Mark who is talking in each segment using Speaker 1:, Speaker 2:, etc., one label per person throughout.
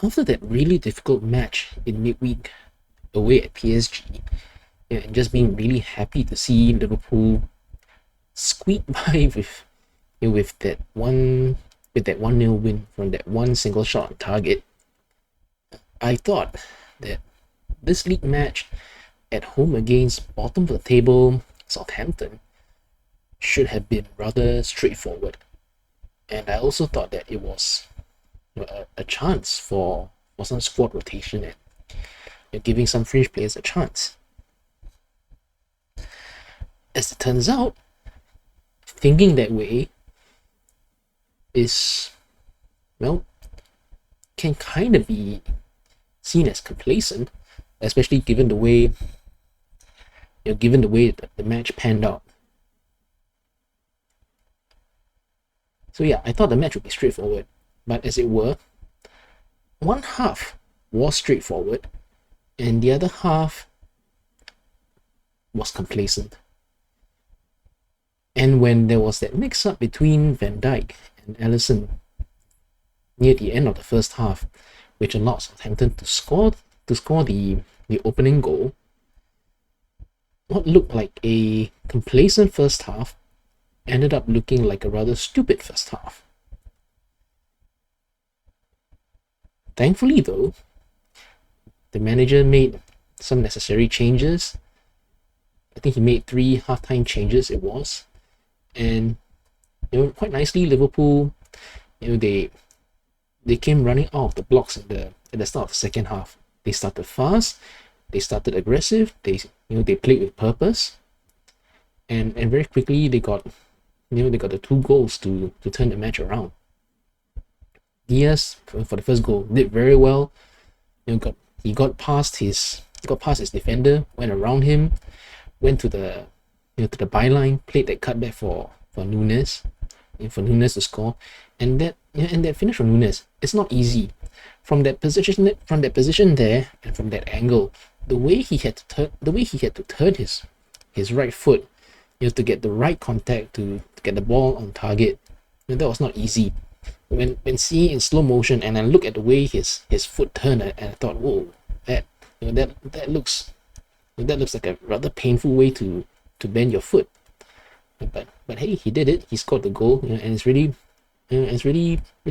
Speaker 1: after that really difficult match in midweek away at PSG, and just being really happy to see Liverpool squeak by with that one 1-0 win from that one single shot on target. I thought that this league match at home against bottom of the table Southampton should have been rather straightforward. And I also thought that it was a chance for some squad rotation and giving some fringe players a chance. As it turns out, thinking that way is, well, can kind of be seen as complacent, especially given the way that the match panned out. So yeah, I thought the match would be straightforward, but as it were, one half was straightforward, and the other half was complacent. And when there was that mix-up between Van Dijk and Alisson near the end of the first half, which allowed Southampton to score the opening goal, what looked like a complacent first half ended up looking like a rather stupid first half. Thankfully, though, the manager made some necessary changes. I think he made 3 halftime changes, it was. And quite nicely, Liverpool, they came running out of the blocks at the start of the second half. They started fast, they started aggressive, they played with purpose, and very quickly they got the 2 goals to turn the match around. Diaz for the first goal did very well. He got past his defender, went around him, went to the byline, played that cutback for Nunes, for Nunes to score, and that finish from Nunes, it's not easy. From that position there, and from that angle, the way he had to turn his right foot, to get the right contact to get the ball on target, that was not easy. When seeing in slow motion, and I look at the way his foot turned, and I thought, whoa, that looks like a rather painful way to bend your foot. But hey, he did it. He scored the goal, and it's really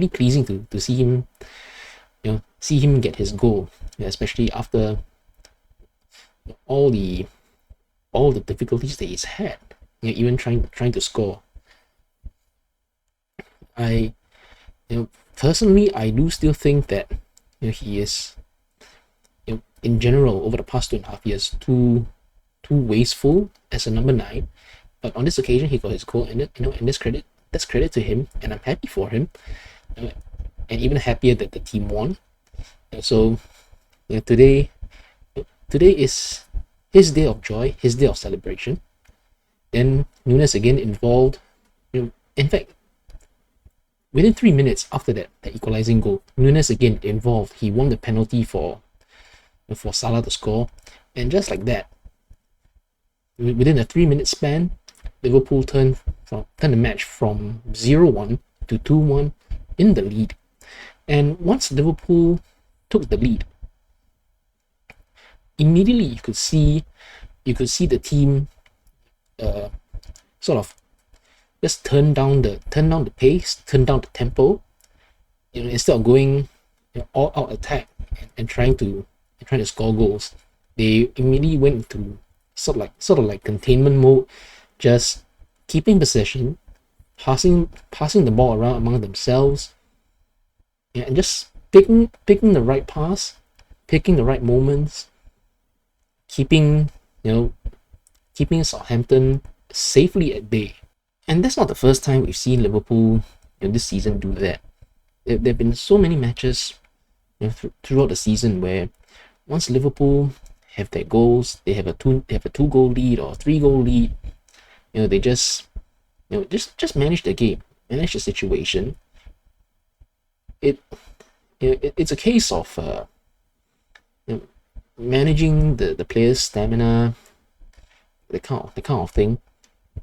Speaker 1: pleasing to see him get his goal, especially after all the difficulties that he's had, even trying to score. Personally, I do still think that he is, in general, over the past 2.5 years, too wasteful as a number 9. But on this occasion, he got his goal, and that's credit to him, and I'm happy for him, and even happier that the team won. And so, today is his day of joy, his day of celebration. Then Nunes again involved. In fact, within 3 minutes after that equalizing goal, Nunes again involved. He won the penalty for Salah to score, and just like that, within a 3-minute span, Liverpool turned the match from 0-1 to 2-1 in the lead. And once Liverpool took the lead, immediately you could see the team sort of just turn down the pace, turn down the tempo. Instead of going all out attack and trying to score goals, they immediately went into sort of like containment mode, just keeping possession, passing the ball around among themselves, and just picking the right pass, picking the right moments, keeping Southampton safely at bay. And that's not the first time we've seen Liverpool this season do that. There have been so many matches throughout the season where once Liverpool have their goals, they have a 2-goal lead or a 3-goal lead, they just manage the game, manage the situation. It's a case of managing the players' stamina, the kind of thing.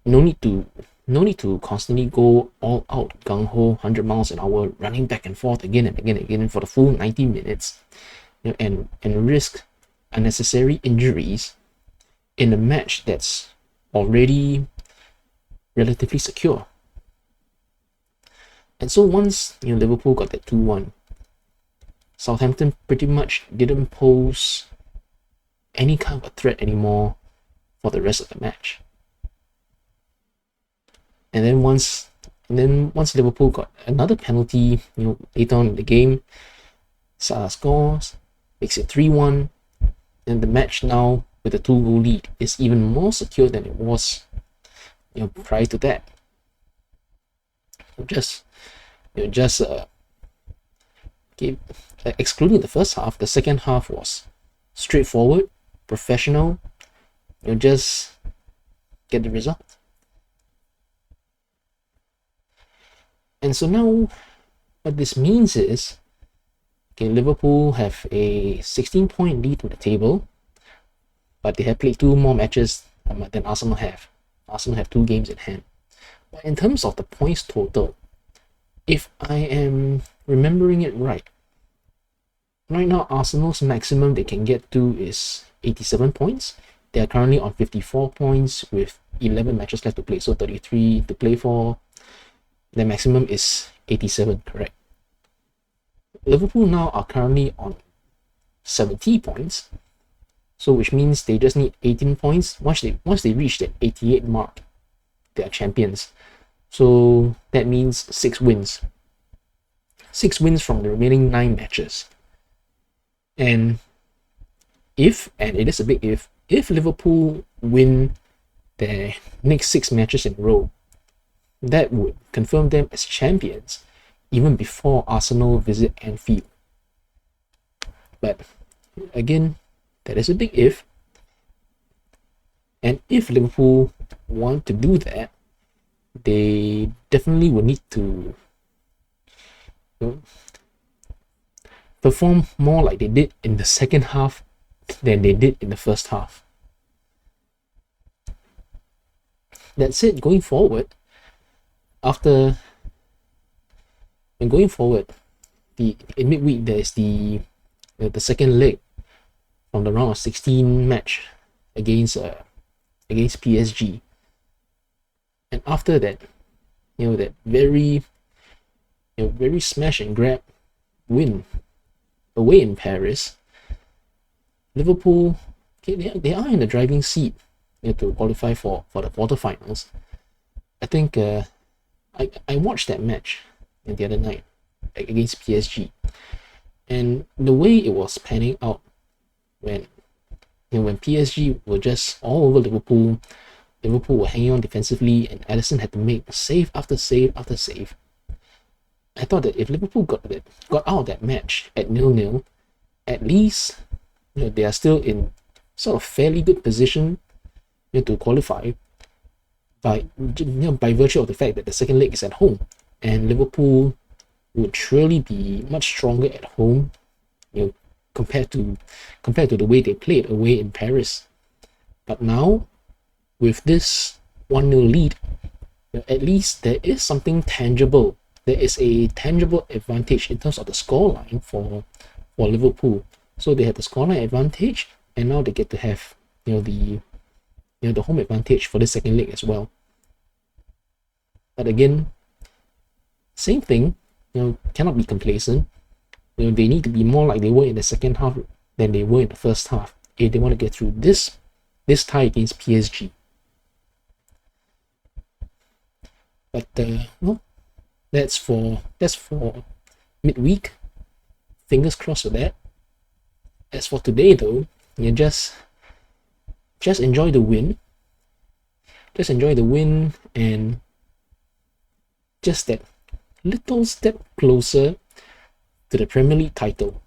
Speaker 1: No need to No need to constantly go all out gung ho 100 miles an hour, running back and forth again and again and again for the full 90 minutes, and risk unnecessary injuries in a match that's already relatively secure. And so once Liverpool got that 2-1, Southampton pretty much didn't pose any kind of a threat anymore for the rest of the match. And then once Liverpool got another penalty, later on in the game, Salah scores, makes it 3-1, and the match now with a 2-goal lead is even more secure than it was prior to that. Excluding the first half, the second half was straightforward, professional. Just get the result. And so now, what this means is, Liverpool have a 16-point lead to the table, but they have played 2 more matches than Arsenal have. Arsenal have 2 games in hand. But in terms of the points total, if I am remembering it right now Arsenal's maximum they can get to is 87 points. They are currently on 54 points with 11 matches left to play, so 33 to play for. Their maximum is 87, correct? Liverpool now are currently on 70 points, so which means they just need 18 points. Once they reach the 88 mark, they are champions. So that means 6 wins. 6 wins from the remaining 9 matches. And it is a big if Liverpool win their next 6 matches in a row, that would confirm them as champions even before Arsenal visit Anfield. But again, that is a big if. And if Liverpool want to do that, they definitely will need to perform more like they did in the second half than they did in the first half. That said, going forward, in midweek there is the second leg from the round of 16 match against PSG, and after that, that very smash and grab win away in Liverpool, they are in the driving seat to qualify for the quarterfinals. I think I watched that match the other night against PSG, and the way it was panning out when PSG were just all over Liverpool were hanging on defensively, and Alisson had to make save after save after save. I thought that if Liverpool got out of that match at 0-0, at least they are still in sort of fairly good position to qualify by virtue of the fact that the second leg is at home, and Liverpool would surely be much stronger at home, compared to the way they played away in Paris. But now, with this 1-0 lead, at least there is something tangible. There is a tangible advantage in terms of the scoreline for Liverpool. So they have the scoreline advantage, and now they get to have the home advantage for the second leg as well. But again, same thing, cannot be complacent. They need to be more like they were in the second half than they were in the first half if they want to get through this tie against PSG. But that's for midweek. Fingers crossed for that. As for today, though, just enjoy the win. Just enjoy the win, and just that little step closer to the Premier League title.